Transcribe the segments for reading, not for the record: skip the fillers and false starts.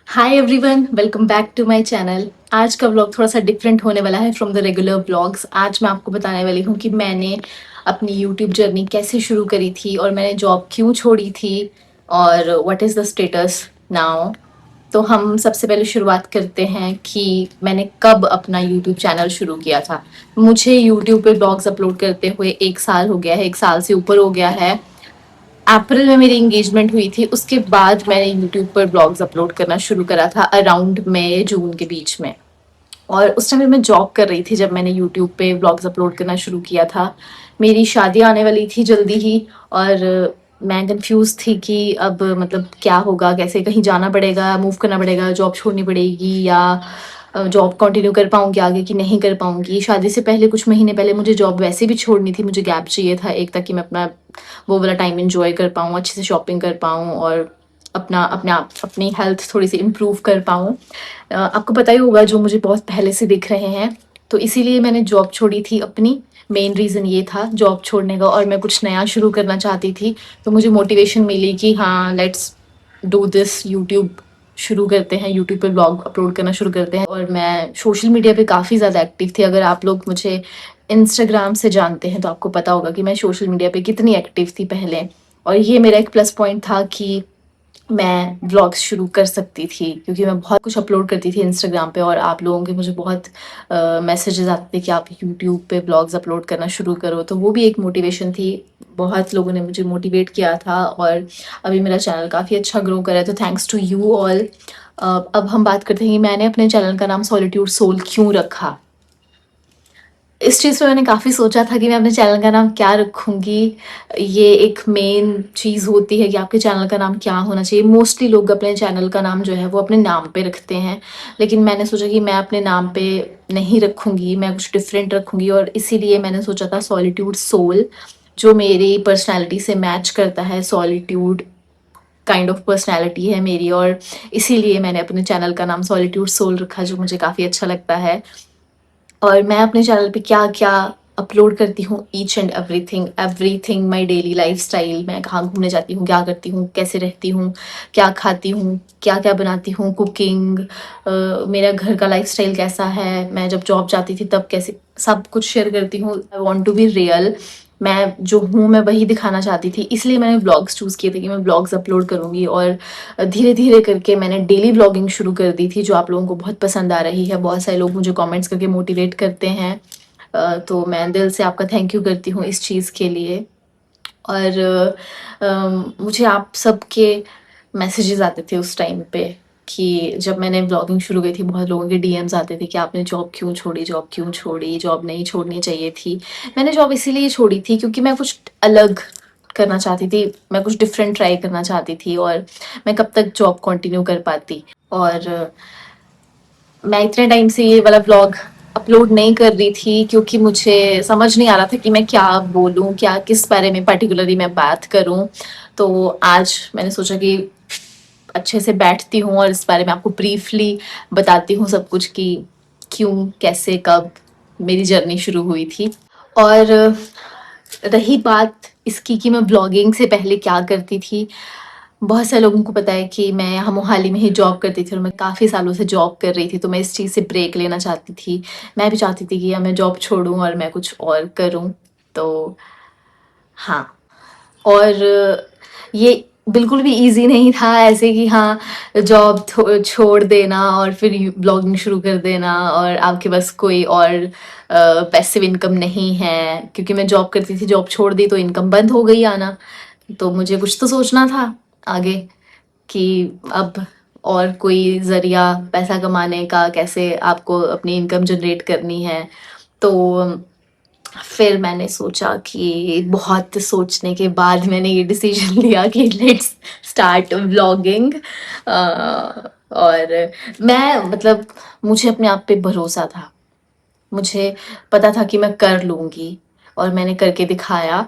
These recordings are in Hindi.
Hi everyone, welcome back to my channel. आज का व्लॉग थोड़ा सा डिफरेंट होने वाला है फ्रॉम द रेगुलर व्लॉग्स। आज मैं आपको बताने वाली हूँ कि मैंने अपनी यूट्यूब जर्नी कैसे शुरू करी थी और मैंने जॉब क्यों छोड़ी थी और what is the status now. तो हम सबसे पहले शुरुआत करते हैं कि मैंने कब अपना यूट्यूब चैनल शुरू किया था। मुझे यूट्यूब पे ब्लॉग्स अपलोड करते हुए 1 साल हो गया है, 1 साल से ऊपर हो गया है। अप्रैल में मेरी एंगेजमेंट हुई थी, उसके बाद मैंने यूट्यूब पर ब्लॉग्स अपलोड करना शुरू करा था अराउंड मई जून के बीच में। और उस टाइम मैं जॉब कर रही थी जब मैंने यूट्यूब पे ब्लॉग्स अपलोड करना शुरू किया था। मेरी शादी आने वाली थी जल्दी ही और मैं कंफ्यूज थी कि अब मतलब क्या होगा, कैसे कहीं जाना पड़ेगा, मूव करना पड़ेगा, जॉब छोड़नी पड़ेगी या जॉब कंटिन्यू कर पाऊंगी आगे कि नहीं कर पाऊंगी। शादी से पहले कुछ महीने पहले मुझे जॉब वैसे भी छोड़नी थी, मुझे गैप चाहिए था एक, ताकि मैं अपना वो वाला टाइम एंजॉय कर पाऊँ, अच्छे से शॉपिंग कर पाऊँ और अपना अपने आप अपनी हेल्थ थोड़ी सी इम्प्रूव कर पाऊँ। आपको पता ही होगा जो मुझे बहुत पहले से दिख रहे हैं। तो इसीलिए मैंने जॉब छोड़ी थी अपनी। मेन रीज़न ये था जॉब छोड़ने का, और मैं कुछ नया शुरू करना चाहती थी। तो मुझे मोटिवेशन मिली कि हाँ, लेट्स डू दिस, यूट्यूब शुरू करते हैं, यूट्यूब पे ब्लॉग अपलोड करना शुरू करते हैं। और मैं सोशल मीडिया पे काफ़ी ज़्यादा एक्टिव थी। अगर आप लोग मुझे इंस्टाग्राम से जानते हैं तो आपको पता होगा कि मैं सोशल मीडिया पे कितनी एक्टिव थी पहले। और ये मेरा एक प्लस पॉइंट था कि मैं व्लॉग्स शुरू कर सकती थी, क्योंकि मैं बहुत कुछ अपलोड करती थी इंस्टाग्राम पे और आप लोगों के मुझे बहुत मैसेजेस आते थे कि आप यूट्यूब पे व्लॉग्स अपलोड करना शुरू करो। तो वो भी एक मोटिवेशन थी। बहुत लोगों ने मुझे मोटिवेट किया था और अभी मेरा चैनल काफ़ी अच्छा ग्रो करा है, तो थैंक्स टू यू ऑल। अब हम बात करते हैं कि मैंने अपने चैनल का नाम सॉलिट्यूड सोल क्यों रखा। इस चीज़ पे मैंने काफ़ी सोचा था कि मैं अपने चैनल का नाम क्या रखूँगी। ये एक मेन चीज़ होती है कि आपके चैनल का नाम क्या होना चाहिए। मोस्टली लोग अपने चैनल का नाम जो है वो अपने नाम पे रखते हैं, लेकिन मैंने सोचा कि मैं अपने नाम पे नहीं रखूँगी, मैं कुछ डिफरेंट रखूँगी। और इसीलिए मैंने सोचा था सॉलिट्यूड सोल, जो मेरी पर्सनैलिटी से मैच करता है। सॉलिट्यूड काइंड ऑफ पर्सनैलिटी है मेरी, और इसीलिए मैंने अपने चैनल का नाम सॉलिट्यूड सोल रखा, जो मुझे काफ़ी अच्छा लगता है। और मैं अपने चैनल पे क्या-क्या अपलोड करती हूँ, each and everything, everything my daily lifestyle. मैं कहाँ घूमने जाती हूँ, क्या करती हूँ, कैसे रहती हूँ, क्या खाती हूँ, क्या-क्या बनाती हूँ, कुकिंग, मेरा घर का लाइफ़स्टाइल कैसा है, मैं जब जॉब जाती थी तब कैसे, सब कुछ शेयर करती हूँ। I want to be real. मैं जो हूँ मैं वही दिखाना चाहती थी, इसलिए मैंने व्लॉग्स चूज़ किए थे कि मैं व्लॉग्स अपलोड करूँगी। और धीरे-धीरे करके मैंने डेली व्लॉगिंग शुरू कर दी थी, जो आप लोगों को बहुत पसंद आ रही है। बहुत सारे लोग मुझे कमेंट्स करके मोटिवेट करते हैं। तो मैं दिल से आपका थैंक यू करती हूँ इस चीज़ के लिए। और मुझे आप सबके मैसेजेस आते थे उस टाइम पे कि जब मैंने व्लॉगिंग शुरू की थी, बहुत लोगों के डीएम्स आते थे कि आपने जॉब क्यों छोड़ी, जॉब क्यों छोड़ी, जॉब नहीं छोड़नी चाहिए थी। मैंने जॉब इसीलिए छोड़ी थी क्योंकि मैं कुछ अलग करना चाहती थी, मैं कुछ डिफरेंट ट्राई करना चाहती थी। और मैं कब तक जॉब कंटिन्यू कर पाती। और मैं इतने टाइम से ये वाला व्लॉग अपलोड नहीं कर रही थी क्योंकि मुझे समझ नहीं आ रहा था कि मैं क्या बोलूँ, क्या किस बारे में पर्टिकुलरली मैं बात करूँ। तो आज मैंने सोचा कि अच्छे से बैठती हूँ और इस बारे में आपको ब्रीफली बताती हूँ सब कुछ, कि क्यों, कैसे, कब मेरी जर्नी शुरू हुई थी। और रही बात इसकी कि मैं ब्लॉगिंग से पहले क्या करती थी, बहुत सारे लोगों को पता है कि मैं यहाँ मोहाली में ही जॉब करती थी और मैं काफ़ी सालों से जॉब कर रही थी, तो मैं इस चीज़ से ब्रेक लेना चाहती थी। मैं भी चाहती थी कि या मैं जॉब छोड़ूँ और मैं कुछ और करूँ। तो हाँ। और ये बिल्कुल भी ईज़ी नहीं था ऐसे कि हाँ, जॉब छोड़ देना और फिर ब्लॉगिंग शुरू कर देना और आपके पास कोई और पैसिव इनकम नहीं है। क्योंकि मैं जॉब करती थी, जॉब छोड़ दी तो इनकम बंद हो गई आना। तो मुझे कुछ तो सोचना था आगे, कि अब और कोई ज़रिया पैसा कमाने का, कैसे आपको अपनी इनकम जनरेट करनी है। तो फिर मैंने सोचा कि बहुत सोचने के बाद मैंने ये डिसीजन लिया कि लेट्स स्टार्ट व्लॉगिंग। और मैं मतलब मुझे अपने आप पे भरोसा था, मुझे पता था कि मैं कर लूँगी और मैंने करके दिखाया।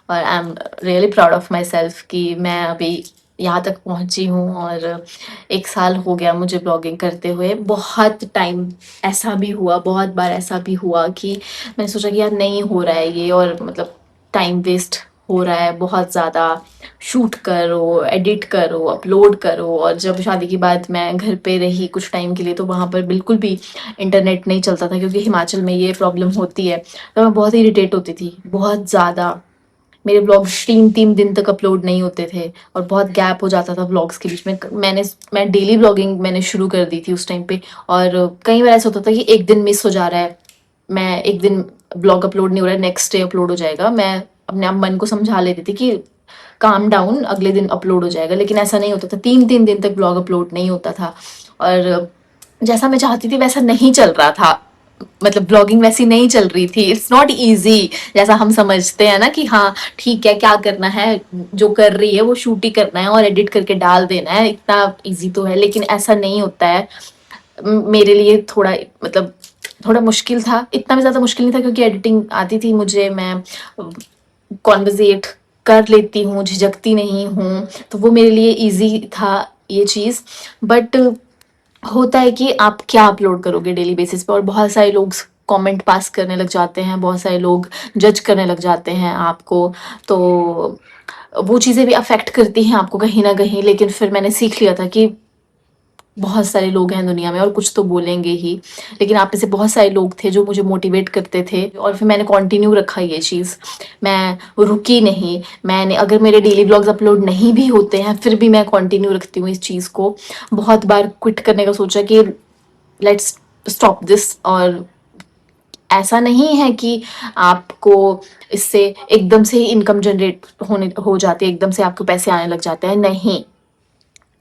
और I am really proud of my self कि मैं अभी यहाँ तक पहुँची हूँ। और 1 साल हो गया मुझे ब्लॉगिंग करते हुए। बहुत टाइम ऐसा भी हुआ, बहुत बार ऐसा भी हुआ कि मैंने सोचा कि यार नहीं हो रहा है ये, और मतलब टाइम वेस्ट हो रहा है बहुत ज़्यादा, शूट करो, एडिट करो, अपलोड करो। और जब शादी के बाद मैं घर पे रही कुछ टाइम के लिए तो वहाँ पर बिल्कुल भी इंटरनेट नहीं चलता था, क्योंकि हिमाचल में ये प्रॉब्लम होती है। तो मैं बहुत इरिटेट होती थी, बहुत ज़्यादा। मेरे व्लॉग्स 3-3 दिन तक अपलोड नहीं होते थे और बहुत गैप हो जाता था व्लॉग्स के बीच में। मैं डेली व्लॉगिंग मैंने शुरू कर दी थी उस टाइम पे, और कई बार ऐसा होता था कि एक दिन मिस हो जा रहा है, मैं एक दिन ब्लॉग अपलोड नहीं हो रहा है, नेक्स्ट डे अपलोड हो जाएगा। मैं अपने आप मन को समझा लेती थी कि काम डाउन, अगले दिन अपलोड हो जाएगा, लेकिन ऐसा नहीं होता था। 3-3 दिन तक ब्लॉग अपलोड नहीं होता था, और जैसा मैं चाहती थी वैसा नहीं चल रहा था। मतलब ब्लॉगिंग वैसी नहीं चल रही थी। इट्स नॉट इजी जैसा हम समझते हैं ना कि हाँ ठीक है, क्या करना है, जो कर रही है वो शूट ही करना है और एडिट करके डाल देना है, इतना इजी तो है, लेकिन ऐसा नहीं होता है। मेरे लिए थोड़ा मतलब थोड़ा मुश्किल था, इतना भी ज़्यादा मुश्किल नहीं था क्योंकि एडिटिंग आती थी मुझे, मैं कॉन्वर्जेट कर लेती हूँ, झिझकती नहीं हूँ, तो वो मेरे लिए इजी था ये चीज़। बट होता है कि आप क्या अपलोड करोगे डेली बेसिस पे, और बहुत सारे लोग कमेंट पास करने लग जाते हैं, बहुत सारे लोग जज करने लग जाते हैं आपको, तो वो चीज़ें भी अफेक्ट करती हैं आपको कहीं ना कहीं। लेकिन फिर मैंने सीख लिया था कि बहुत सारे लोग हैं दुनिया में और कुछ तो बोलेंगे ही, लेकिन आप में से बहुत सारे लोग थे जो मुझे मोटिवेट करते थे, और फिर मैंने कंटिन्यू रखा ये चीज़, मैं रुकी नहीं। मैंने अगर मेरे डेली ब्लॉग्स अपलोड नहीं भी होते हैं फिर भी मैं कंटिन्यू रखती हूँ इस चीज़ को। बहुत बार क्विट करने का सोचा कि लेट्स स्टॉप दिस, और ऐसा नहीं है कि आपको इससे एकदम से ही इनकम जनरेट होने हो जाती है, एकदम से आपको पैसे आने लग जाते हैं, नहीं।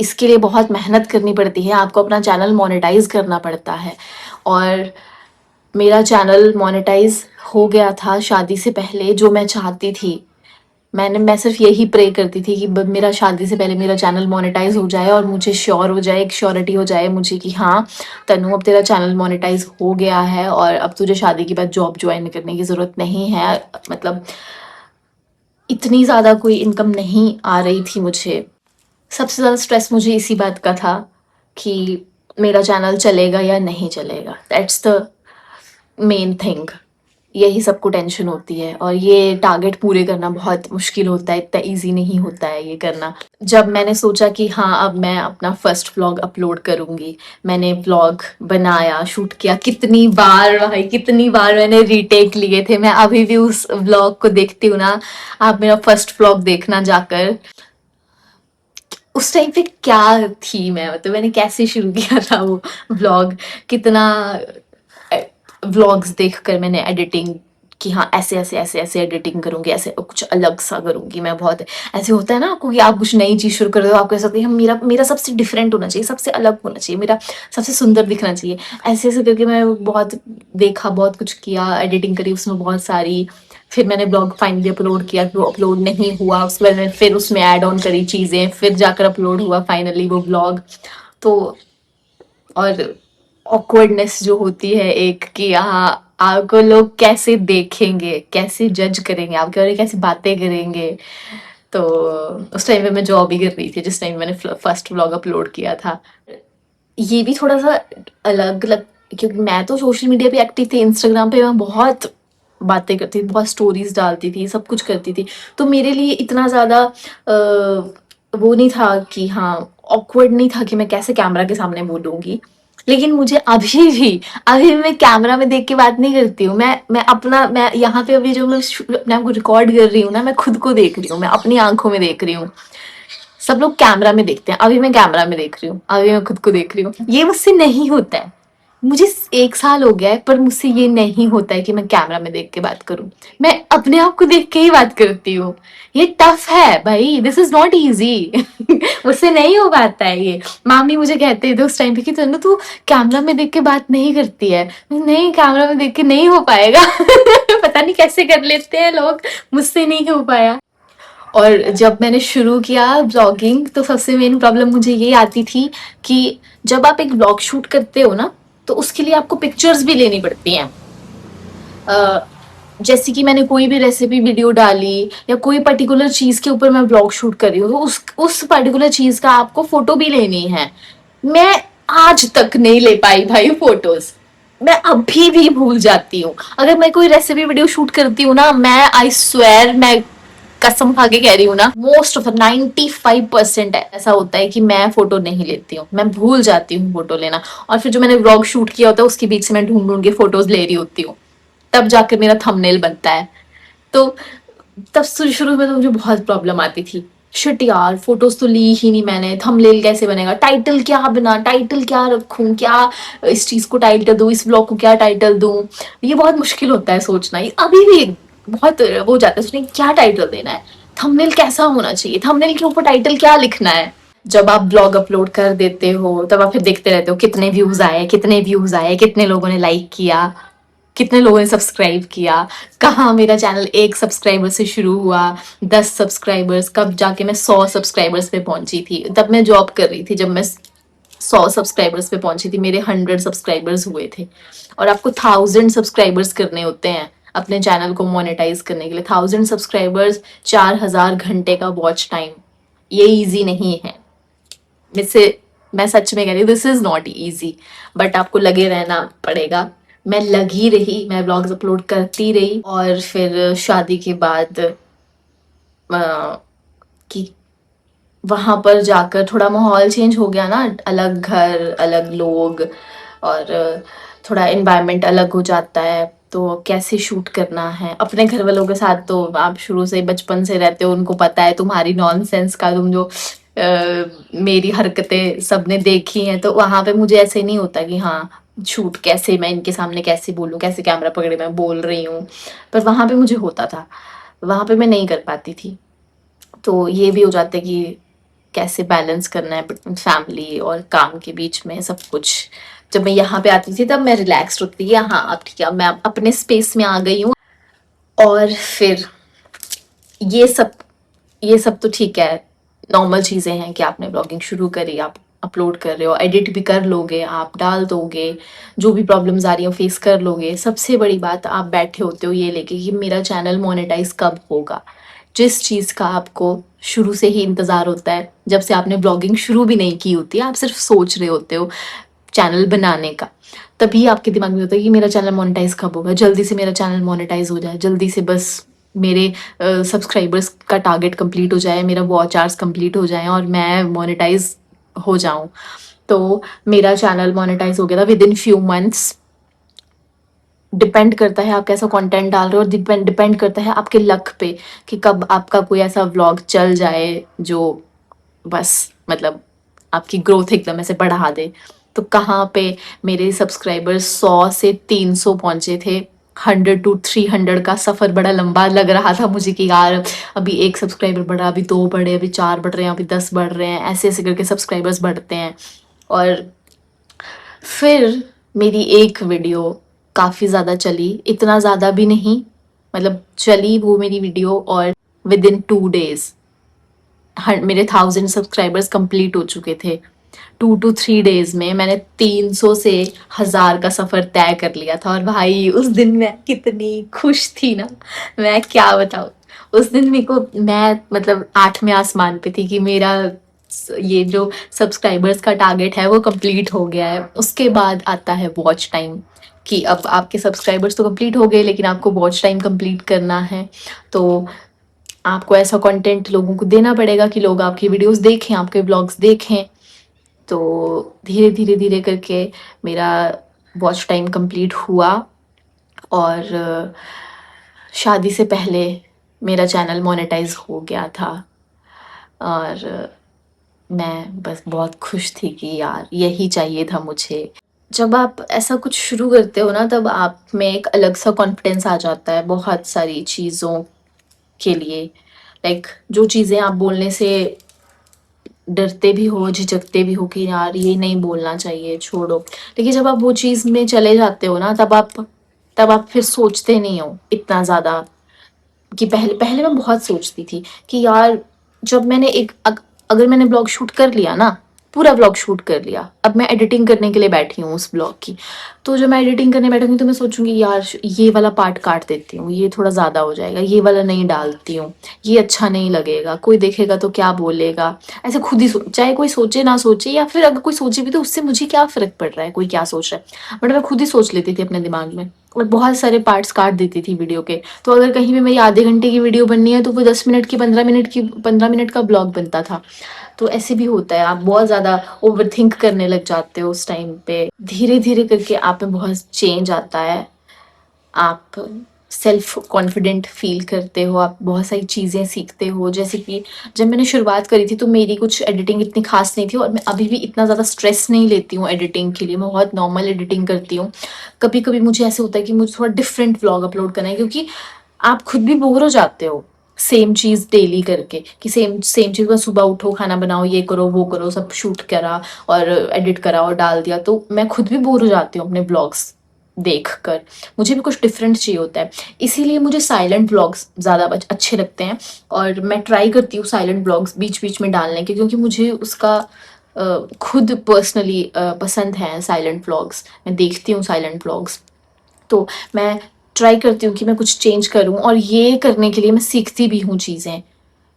इसके लिए बहुत मेहनत करनी पड़ती है, आपको अपना चैनल मोनेटाइज करना पड़ता है। और मेरा चैनल मोनेटाइज हो गया था शादी से पहले, जो मैं चाहती थी। मैं सिर्फ यही प्रे करती थी कि मेरा शादी से पहले मेरा चैनल मोनेटाइज हो जाए और मुझे श्योर हो जाए, एक श्योरिटी हो जाए मुझे कि हाँ तनु अब तेरा चैनल मोनेटाइज हो गया है और अब तुझे शादी के बाद जॉब ज्वाइन करने की ज़रूरत नहीं है। मतलब इतनी ज़्यादा कोई इनकम नहीं आ रही थी मुझे। सबसे ज़्यादा स्ट्रेस मुझे इसी बात का था कि मेरा चैनल चलेगा या नहीं चलेगा, दैट्स द मेन थिंग। यही सबको टेंशन होती है, और ये टारगेट पूरे करना बहुत मुश्किल होता है, इतना इजी नहीं होता है ये करना। जब मैंने सोचा कि हाँ अब मैं अपना फर्स्ट व्लॉग अपलोड करूँगी, मैंने व्लॉग बनाया, शूट किया, कितनी बार भाई कितनी बार मैंने रीटेक लिए थे। मैं अभी भी उस व्लॉग को देखती हूँ ना, आप मेरा फर्स्ट व्लॉग देखना जाकर। उस टाइम पे क्या थी मैं, मतलब मैंने कैसे शुरू किया था वो व्लॉग, कितना व्लॉग्स देखकर मैंने एडिटिंग कि हाँ ऐसे ऐसे ऐसे ऐसे एडिटिंग करूंगी, ऐसे कुछ अलग सा करूंगी मैं। बहुत ऐसे होता है ना आपको कि आप कुछ नई चीज शुरू कर रहे हो, आपको ऐसा होता है मेरा मेरा सबसे डिफरेंट होना चाहिए, सबसे अलग होना चाहिए, मेरा सबसे सुंदर दिखना चाहिए। ऐसे ऐसे करके मैं बहुत देखा, बहुत कुछ किया, एडिटिंग करी उसमें बहुत सारी। फिर मैंने ब्लॉग फाइनली अपलोड किया, वो अपलोड नहीं हुआ, उसके बाद मैंने फिर उसमें ऐड ऑन करी चीज़ें, फिर जाकर अपलोड हुआ फाइनली वो ब्लॉग। तो और ऑकवर्डनेस जो होती है एक कि यहाँ आपको लोग कैसे देखेंगे, कैसे जज करेंगे आपके बारे में, कैसे बातें करेंगे। तो उस टाइम पे मैं जॉब ही कर रही थी जिस टाइम मैंने फर्स्ट व्लॉग अपलोड किया था। ये भी थोड़ा सा अलग अलग, क्योंकि मैं तो सोशल मीडिया पे एक्टिव थी, इंस्टाग्राम पे मैं बहुत बातें करती थी, बहुत स्टोरीज डालती थी, सब कुछ करती थी। तो मेरे लिए इतना ज़्यादा वो नहीं था कि हाँ, ऑकवर्ड नहीं था कि मैं कैसे कैमरा के सामने बोलूँगी। लेकिन मुझे अभी भी मैं कैमरा में देख के बात नहीं करती हूँ। मैं यहाँ पे अभी जो मैं अपने आप को रिकॉर्ड कर रही हूँ ना, मैं खुद को देख रही हूँ, मैं अपनी आंखों में देख रही हूँ। सब लोग कैमरा में देखते हैं, अभी मैं कैमरा में देख रही हूँ, अभी मैं खुद को देख रही हूँ। ये मुझसे नहीं होता है। मुझे 1 साल हो गया है पर मुझसे ये नहीं होता है कि मैं कैमरा में देख के बात करूं। मैं अपने आप को देख के ही बात करती हूँ। ये टफ है भाई, दिस इज नॉट इजी। मुझसे नहीं हो पाता है ये। मामी मुझे कहते थे उस टाइम पे कि तनु तू कैमरा में देख के बात नहीं करती है। नहीं, कैमरा में देख के नहीं हो पाएगा। पता नहीं कैसे कर लेते हैं लोग, मुझसे नहीं हो पाया। और जब मैंने शुरू किया ब्लॉगिंग तो सबसे मेन प्रॉब्लम मुझे ये आती थी कि जब आप एक ब्लॉग शूट करते हो ना, तो उसके लिए आपको पिक्चर्स भी लेनी पड़ती हैं। जैसे कि मैंने कोई भी रेसिपी वीडियो डाली या कोई पर्टिकुलर चीज के ऊपर मैं ब्लॉग शूट कर रही हूँ, तो उस पर्टिकुलर चीज का आपको फोटो भी लेनी है। मैं आज तक नहीं ले पाई भाई फोटोज। मैं अभी भी भूल जाती हूँ। अगर मैं कोई रेसिपी वीडियो शूट करती हूँ ना, मैं आई स्वेयर मैं कसम खा के कह रही हूँ ना, मोस्ट ऑफ 95% ऐसा होता है कि मैं फोटो नहीं लेती हूँ, मैं भूल जाती हूँ फोटो लेना। और फिर जो मैंने व्लॉग शूट किया होता है उसके बीच से मैं ढूंढ ढूंढ के फोटोज ले रही होती हूँ, तब जाकर मेरा थंबनेल बनता है। तो तब शुरू में तो मुझे बहुत प्रॉब्लम आती थी, शिट यार फोटोज तो ली ही नहीं मैंने, थंबनेल कैसे बनेगा, टाइटल क्या बना, टाइटल क्या रखूं, क्या इस चीज को टाइटल दूं, इस ब्लॉग को क्या टाइटल दूं। ये बहुत मुश्किल होता है सोचना, ये अभी भी बहुत वो जाता है सोचने क्या टाइटल देना है, थंबनेल कैसा होना चाहिए, थंबनेल के ऊपर टाइटल क्या लिखना है। जब आप ब्लॉग अपलोड कर देते हो तब आप फिर देखते रहते हो कितने व्यूज आए, कितने व्यूज आए, कितने लोगों ने लाइक किया, कितने लोगों ने सब्सक्राइब किया, कहाँ मेरा चैनल 1 सब्सक्राइबर से शुरू हुआ, 10 सब्सक्राइबर्स, कब जाके मैं 100 सब्सक्राइबर्स पे पहुंची थी। तब मैं जॉब कर रही थी जब मैं 100 सब्सक्राइबर्स पे पहुंची थी, मेरे 100 सब्सक्राइबर्स हुए थे। और आपको 1000 सब्सक्राइबर्स करने होते हैं अपने चैनल को मोनेटाइज करने के लिए। 1000 सब्सक्राइबर्स, 4000 घंटे का वॉच टाइम, ये इजी नहीं है। इससे मैं सच में कह रही हूँ, this is not easy, but आपको लगे रहना पड़ेगा। मैं लगी रही, मैं ब्लॉग्स अपलोड करती रही। और फिर शादी के बाद कि वहां पर जाकर थोड़ा माहौल चेंज हो गया ना, अलग घर, अलग लोग, और थोड़ा एनवायरनमेंट अलग हो जाता है। तो कैसे शूट करना है अपने घर वालों के साथ, तो आप शुरू से बचपन से रहते हो, उनको पता है तुम्हारी नॉनसेंस का, तुम जो मेरी हरकतें सबने देखी हैं। तो वहां पे मुझे ऐसे नहीं होता कि हाँ शूट कैसे, मैं इनके सामने कैसे बोलूं, कैसे कैमरा पकड़े मैं बोल रही हूँ। पर वहां पे मुझे होता था, वहां पे मैं नहीं कर पाती थी। तो ये भी हो जाता है कि कैसे बैलेंस करना है फैमिली और काम के बीच में सब कुछ। जब मैं यहाँ पे आती थी तब मैं रिलैक्स होती थी, हाँ अब ठीक है, अब मैं अपने स्पेस में आ गई हूँ। और फिर ये सब ये सब तो ठीक है, नॉर्मल चीज़ें हैं कि आपने ब्लॉगिंग शुरू करी, आप अपलोड कर रहे हो, एडिट भी कर लोगे, आप डाल दोगे, जो भी प्रॉब्लम्स आ रही हो फेस कर लोगे। सबसे बड़ी बात, आप बैठे होते हो ये लेके कि मेरा चैनल मोनेटाइज कब होगा। जिस चीज़ का आपको शुरू से ही इंतज़ार होता है, जब से आपने ब्लॉगिंग शुरू भी नहीं की होती है, आप सिर्फ सोच रहे होते हो चैनल बनाने का, तभी आपके दिमाग में होता है कि मेरा चैनल मोनेटाइज कब होगा, जल्दी से मेरा चैनल मोनेटाइज हो जाए, जल्दी से बस मेरे सब्सक्राइबर्स का टारगेट कंप्लीट हो जाए, मेरा वॉच आवर्स कंप्लीट हो जाए और मैं मोनेटाइज हो जाऊं। तो मेरा चैनल मोनेटाइज हो गया था with in few months. Depend करता है आप कैसा कंटेंट डाल रहे हो, और डिपेंड करता है आपके लक पे कि कब आपका कोई ऐसा व्लॉग चल जाए जो बस मतलब आपकी ग्रोथ एकदम ऐसे बढ़ा दे। तो कहाँ पे मेरे सब्सक्राइबर्स 100 से 300 पहुंचे थे। 100 to 300 का सफर बड़ा लंबा लग रहा था मुझे कि यार अभी 1 सब्सक्राइबर बढ़ा, अभी 2 बढ़े, अभी 4 बढ़ रहे हैं, अभी 10 बढ़ रहे हैं, ऐसे ऐसे करके सब्सक्राइबर्स बढ़ते हैं। और फिर मेरी एक वीडियो काफ़ी ज़्यादा चली, इतना ज़्यादा भी नहीं, मतलब चली वो मेरी वीडियो, और विद इन 2 days मेरे 1000 सब्सक्राइबर्स कंप्लीट हो चुके थे। 2 to 3 days में मैंने 300 से 1000 का सफर तय कर लिया था। और भाई उस दिन मैं कितनी खुश थी ना, मैं क्या बताऊँ। उस दिन मेरे को, मैं मतलब 8वें आसमान पे थी कि मेरा ये जो सब्सक्राइबर्स का टारगेट है वो कंप्लीट हो गया है। उसके बाद आता है वॉच टाइम, कि अब आपके सब्सक्राइबर्स तो कंप्लीट हो गए लेकिन आपको वॉच टाइम कंप्लीट करना है। तो आपको ऐसा कंटेंट लोगों को देना पड़ेगा कि लोग आपकी वीडियोस देखें, आपके ब्लॉग्स देखें। तो धीरे धीरे धीरे करके मेरा वॉच टाइम कंप्लीट हुआ, और शादी से पहले मेरा चैनल मोनेटाइज हो गया था। और मैं बस बहुत खुश थी कि यार यही चाहिए था मुझे। जब आप ऐसा कुछ शुरू करते हो ना, तब आप में एक अलग सा कॉन्फिडेंस आ जाता है बहुत सारी चीज़ों के लिए। लाइक जो चीज़ें आप बोलने से डरते भी हो, झिझकते भी हो कि यार ये नहीं बोलना चाहिए, छोड़ो, लेकिन जब आप वो चीज़ में चले जाते हो ना, तब आप फिर सोचते नहीं हो इतना ज़्यादा। कि पहले पहले मैं बहुत सोचती थी कि यार जब मैंने अगर मैंने ब्लॉग शूट कर लिया ना, पूरा व्लॉग शूट कर लिया। अब मैं एडिटिंग करने के लिए बैठी हूँ उस व्लॉग की। तो जब मैं एडिटिंग करने बैठूंगी तो मैं सोचूंगी यार ये वाला पार्ट काट देती हूँ, ये थोड़ा ज़्यादा हो जाएगा, ये वाला नहीं डालती हूँ, ये अच्छा नहीं लगेगा, कोई देखेगा तो क्या बोलेगा। ऐसे खुद ही चाहे कोई सोचे ना सोचे, या फिर अगर कोई सोचे भी तो उससे मुझे क्या फ़र्क पड़ रहा है कोई क्या सोच रहा है। बट मैं खुद ही सोच लेती थी अपने दिमाग में और बहुत सारे पार्ट्स काट देती थी वीडियो के। तो अगर कहीं भी मेरी आधे घंटे की वीडियो बननी है तो वो 10 मिनट की 15 मिनट का ब्लॉग बनता था। तो ऐसे भी होता है, आप बहुत ज़्यादा ओवर थिंक करने लग जाते हो उस टाइम पे। धीरे धीरे करके आप में बहुत चेंज आता है, आप सेल्फ कॉन्फिडेंट फील करते हो, आप बहुत सारी चीज़ें सीखते हो। जैसे कि जब मैंने शुरुआत करी थी तो मेरी कुछ एडिटिंग इतनी खास नहीं थी और मैं अभी भी इतना ज़्यादा स्ट्रेस नहीं लेती हूँ एडिटिंग के लिए, मैं बहुत नॉर्मल एडिटिंग करती हूँ। कभी कभी मुझे ऐसे होता है कि मुझे थोड़ा डिफरेंट व्लॉग अपलोड करना है, क्योंकि आप खुद भी बोर हो जाते हो सेम चीज़ डेली करके, कि सेम सेम चीज़ बस सुबह उठो, खाना बनाओ, ये करो वो करो, सब शूट करा और एडिट करा और डाल दिया। तो मैं खुद भी बोर हो जाती हूँ अपने ब्लॉग्स देख कर, मुझे भी कुछ डिफरेंट चाहिए होता है। इसीलिए मुझे साइलेंट ब्लॉग्स ज़्यादा अच्छे लगते हैं और मैं ट्राई करती हूँ साइलेंट ब्लॉग्स बीच बीच में डालने के, क्योंकि मुझे उसका खुद पर्सनली पसंद है साइलेंट व्लॉग्स। मैं देखती हूँ साइलेंट व्लॉग्स, तो मैं ट्राई करती हूँ कि मैं कुछ चेंज करूँ और ये करने के लिए मैं सीखती भी हूँ चीज़ें।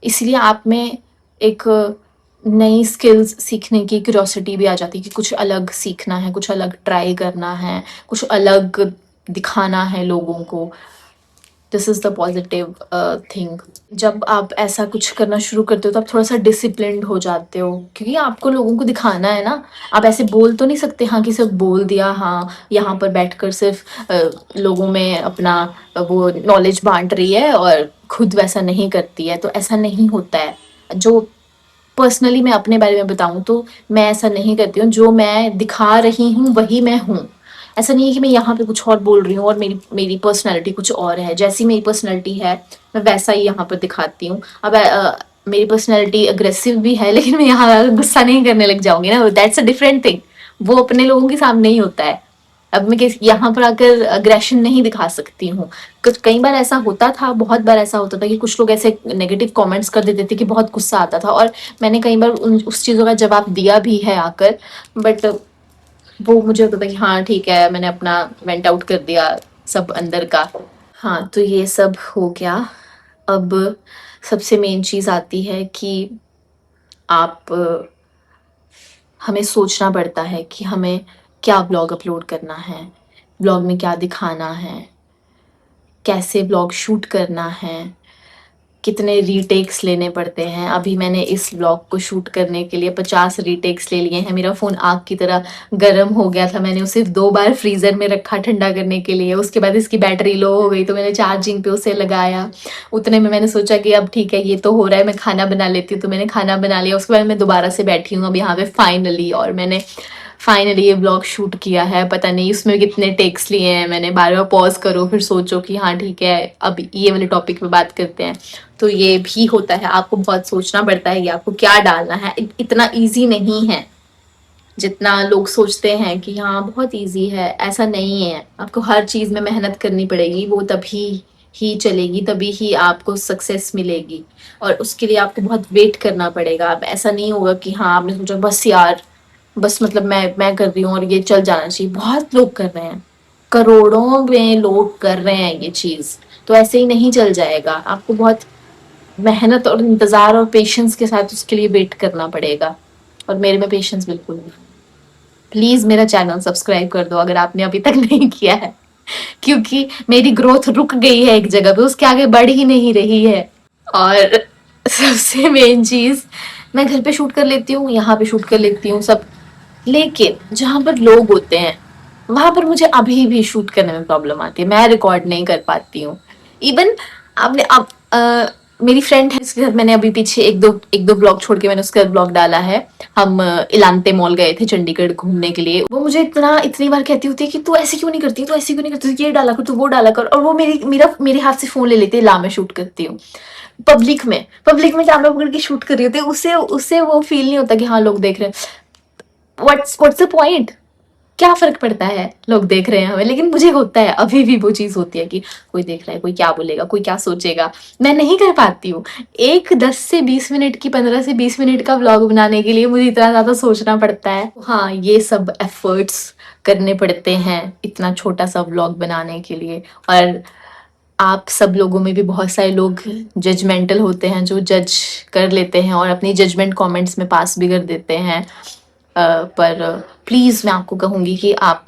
इसलिए आप में एक नई स्किल्स सीखने की क्यूरोसिटी भी आ जाती है कि कुछ अलग सीखना है, कुछ अलग ट्राई करना है, कुछ अलग दिखाना है लोगों को। This is the positive thing. जब आप ऐसा कुछ करना शुरू करते हो तो आप थोड़ा सा डिसिप्लिन्ड हो जाते हो, क्योंकि आपको लोगों को दिखाना है ना। आप ऐसे बोल तो नहीं सकते हाँ कि सिर्फ बोल दिया, हाँ यहाँ पर बैठकर सिर्फ लोगों में अपना वो नॉलेज बांट रही है और खुद वैसा नहीं करती है। तो ऐसा नहीं होता है। जो पर्सनली मैं अपने बारे में बताऊं तो मैं ऐसा नहीं करती हूँ, जो मैं दिखा रही हूँ वही मैं हूँ। ऐसा नहीं है कि मैं यहाँ पे कुछ और बोल रही हूँ और मेरी मेरी पर्सनैलिटी कुछ और है। जैसी मेरी पर्सनैलिटी है मैं वैसा ही यहाँ पर दिखाती हूँ। अब मेरी पर्सनैलिटी अग्रेसिव भी है, लेकिन मैं यहाँ गुस्सा नहीं करने लग जाऊंगी ना, दैट्स अ डिफरेंट थिंग। वो अपने लोगों के सामने ही होता है। अब मैं यहाँ पर आकर अग्रेशन नहीं दिखा सकती हूँ। कुछ कई बार ऐसा होता था, बहुत बार ऐसा होता था कि कुछ लोग ऐसे नेगेटिव कमेंट्स कर देते थे कि बहुत गुस्सा आता था, और मैंने कई बार उस चीज़ों का जवाब दिया भी है आकर। बट वो मुझे होता था कि हाँ ठीक है, मैंने अपना वेंट आउट कर दिया सब अंदर का। हाँ, तो ये सब हो गया। अब सबसे मेन चीज़ आती है कि आप हमें सोचना पड़ता है कि हमें क्या ब्लॉग अपलोड करना है, ब्लॉग में क्या दिखाना है, कैसे ब्लॉग शूट करना है, कितने रीटेक्स लेने पड़ते हैं। अभी मैंने इस ब्लॉग को शूट करने के लिए 50 रीटेक्स ले लिए हैं। मेरा फ़ोन आग की तरह गर्म हो गया था, मैंने उसे 2 बार फ्रीज़र में रखा ठंडा करने के लिए। उसके बाद इसकी बैटरी लो हो गई तो मैंने चार्जिंग पे उसे लगाया। उतने में मैंने सोचा कि अब ठीक है ये तो हो रहा है, मैं खाना बना लेती हूँ। तो मैंने खाना बना लिया, उसके बाद मैं दोबारा से बैठी हूँ अब यहाँ पे फाइनली, और मैंने फाइनली ये ब्लॉग शूट किया है। पता नहीं उसमें कितने टेक्स लिए हैं मैंने, बार बार पॉज करो फिर सोचो कि हाँ ठीक है अब ये वाले टॉपिक पे बात करते हैं। तो ये भी होता है, आपको बहुत सोचना पड़ता है कि आपको क्या डालना है। इतना ईजी नहीं है जितना लोग सोचते हैं कि हाँ बहुत ईजी है, ऐसा नहीं है। आपको हर चीज़ में मेहनत करनी पड़ेगी, वो तभी ही चलेगी, तभी ही आपको सक्सेस मिलेगी। और उसके लिए आपको बहुत वेट करना पड़ेगा। अब ऐसा नहीं होगा कि हाँ आपने सोचा बस यार, बस मतलब मैं कर रही हूँ और ये चल जाना चाहिए। बहुत लोग कर रहे हैं, करोड़ों में लोग कर रहे हैं ये चीज़। तो ऐसे ही नहीं चल जाएगा, आपको बहुत मेहनत और इंतज़ार और पेशेंस के साथ उसके लिए वेट करना पड़ेगा। और मेरे में पेशेंस बिल्कुल नहीं। प्लीज़ मेरा चैनल सब्सक्राइब कर दो अगर आपने अभी तक नहीं किया है, क्योंकि मेरी ग्रोथ रुक गई है एक जगह पे, उसके आगे बढ़ ही नहीं रही है। और सबसे मेन चीज़, मैं घर पे शूट कर लेती हूँ, यहाँ पे शूट कर लेती हूँ सब, लेकिन जहाँ पर लोग होते हैं वहां पर मुझे अभी भी शूट करने में प्रॉब्लम आती है, मैं रिकॉर्ड नहीं कर पाती हूँ। इवन आपने अब मेरी फ्रेंड है उसके साथ मैंने अभी पीछे एक दो ब्लॉग छोड़ के मैंने उसका ब्लॉग डाला है। हम इलांटे मॉल गए थे चंडीगढ़ घूमने के लिए। वो मुझे इतनी बार कहती होती है कि तू ऐसे क्यों नहीं करती, तू ऐसे क्यों नहीं करती, ये डाला कर, तू वो डाला कर। और वो मेरे हाथ से फोन ले लेते हैं, ला मैं शूट करती हूँ। पब्लिक में कैमरा पकड़ के शूट कर रही होती है, उससे उससे वो फील नहीं होता कि हाँ लोग देख रहे हैं। What's the point? क्या फ़र्क पड़ता है, लोग देख रहे हैं हमें। लेकिन मुझे होता है, अभी भी वो चीज़ होती है कि कोई देख रहा है, कोई क्या बोलेगा, कोई क्या सोचेगा। मैं नहीं कर पाती हूँ। एक 10 से 20 मिनट की, 15 से 20 मिनट का व्लॉग बनाने के लिए मुझे इतना ज़्यादा सोचना पड़ता है। हाँ, ये सब एफ़र्ट्स करने पड़ते हैं इतना छोटा-सा व्लॉग बनाने के लिए। और आप सब लोगों में भी बहुत सारे लोग जजमेंटल होते हैं, जो जज कर लेते हैं और अपनी जजमेंट कमेंट्स में पास भी कर देते हैं। पर प्लीज़ मैं आपको कहूँगी कि आप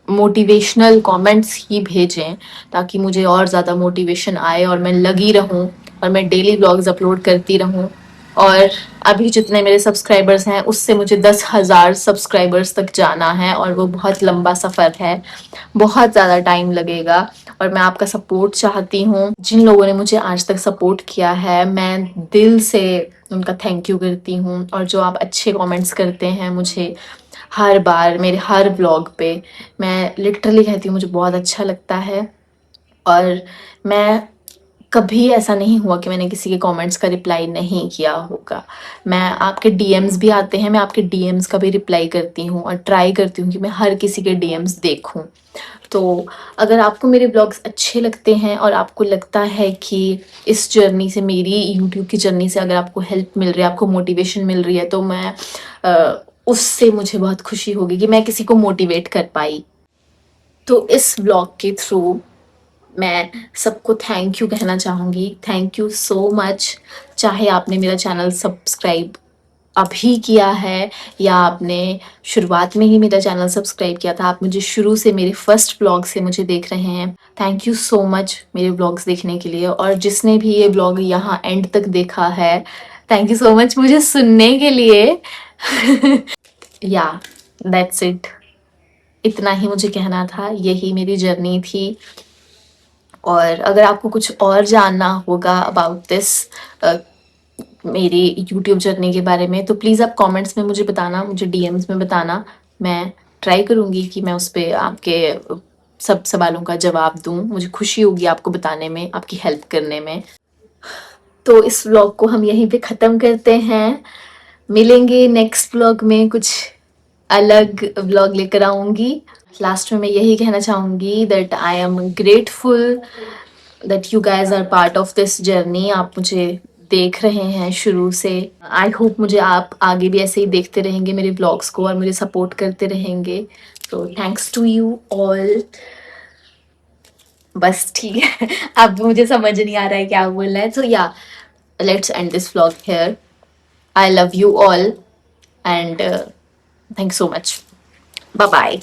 मोटिवेशनल कमेंट्स ही भेजें, ताकि मुझे और ज़्यादा मोटिवेशन आए और मैं लगी रहूँ और मैं डेली व्लॉग्स अपलोड करती रहूँ। और अभी जितने मेरे सब्सक्राइबर्स हैं उससे मुझे 10,000 सब्सक्राइबर्स तक जाना है, और वो बहुत लंबा सफ़र है, बहुत ज़्यादा टाइम लगेगा। और मैं आपका सपोर्ट चाहती हूँ। जिन लोगों ने मुझे आज तक सपोर्ट किया है, मैं दिल से उनका थैंक यू करती हूँ। और जो आप अच्छे कमेंट्स करते हैं मुझे हर बार मेरे हर व्लॉग पे, मैं लिटरली कहती हूँ मुझे बहुत अच्छा लगता है। और मैं कभी ऐसा नहीं हुआ कि मैंने किसी के कमेंट्स का रिप्लाई नहीं किया होगा। मैं आपके डीएम्स भी आते हैं, मैं आपके डीएम्स का भी रिप्लाई करती हूँ और ट्राई करती हूँ कि मैं हर किसी के डीएम्स देखूँ। तो अगर आपको मेरे ब्लॉग्स अच्छे लगते हैं और आपको लगता है कि इस जर्नी से, मेरी यूट्यूब की जर्नी से अगर आपको हेल्प मिल रही है, आपको मोटिवेशन मिल रही है, तो मैं उससे मुझे बहुत खुशी होगी कि मैं किसी को मोटिवेट कर पाई। तो इस ब्लॉग के थ्रू मैं सबको थैंक यू कहना चाहूँगी। Thank you so much. चाहे आपने मेरा चैनल सब्सक्राइब अभी किया है या आपने शुरुआत में ही मेरा चैनल सब्सक्राइब किया था, आप मुझे शुरू से, मेरे फर्स्ट व्लॉग से मुझे देख रहे हैं, थैंक यू सो मच मेरे व्लॉग्स देखने के लिए। और जिसने भी ये व्लॉग यहाँ एंड तक देखा है, थैंक यू सो मच मुझे सुनने के लिए। या दैट्स इट, इतना ही मुझे कहना था, यही मेरी जर्नी थी। और अगर आपको कुछ और जानना होगा अबाउट दिस, मेरी यूट्यूब जर्नी के बारे में, तो प्लीज़ आप कमेंट्स में मुझे बताना, मुझे डीएम्स में बताना। मैं ट्राई करूँगी कि मैं उस पे आपके सब सवालों का जवाब दूँ। मुझे खुशी होगी आपको बताने में, आपकी हेल्प करने में। तो इस व्लॉग को हम यहीं पे ख़त्म करते हैं। मिलेंगे नेक्स्ट व्लॉग में, कुछ अलग व्लॉग लेकर आऊँगी। लास्ट में मैं यही कहना चाहूँगी that I am grateful that you guys are part of this journey. आप मुझे देख रहे हैं शुरू से। आई होप मुझे आप आगे भी ऐसे ही देखते रहेंगे मेरे ब्लॉग्स को और मुझे सपोर्ट करते रहेंगे। तो थैंक्स टू यू ऑल। बस ठीक है। अब मुझे समझ नहीं आ रहा है क्या बोलना है। So yeah, let's end this vlog here. I love you all and thank so much. Bye bye.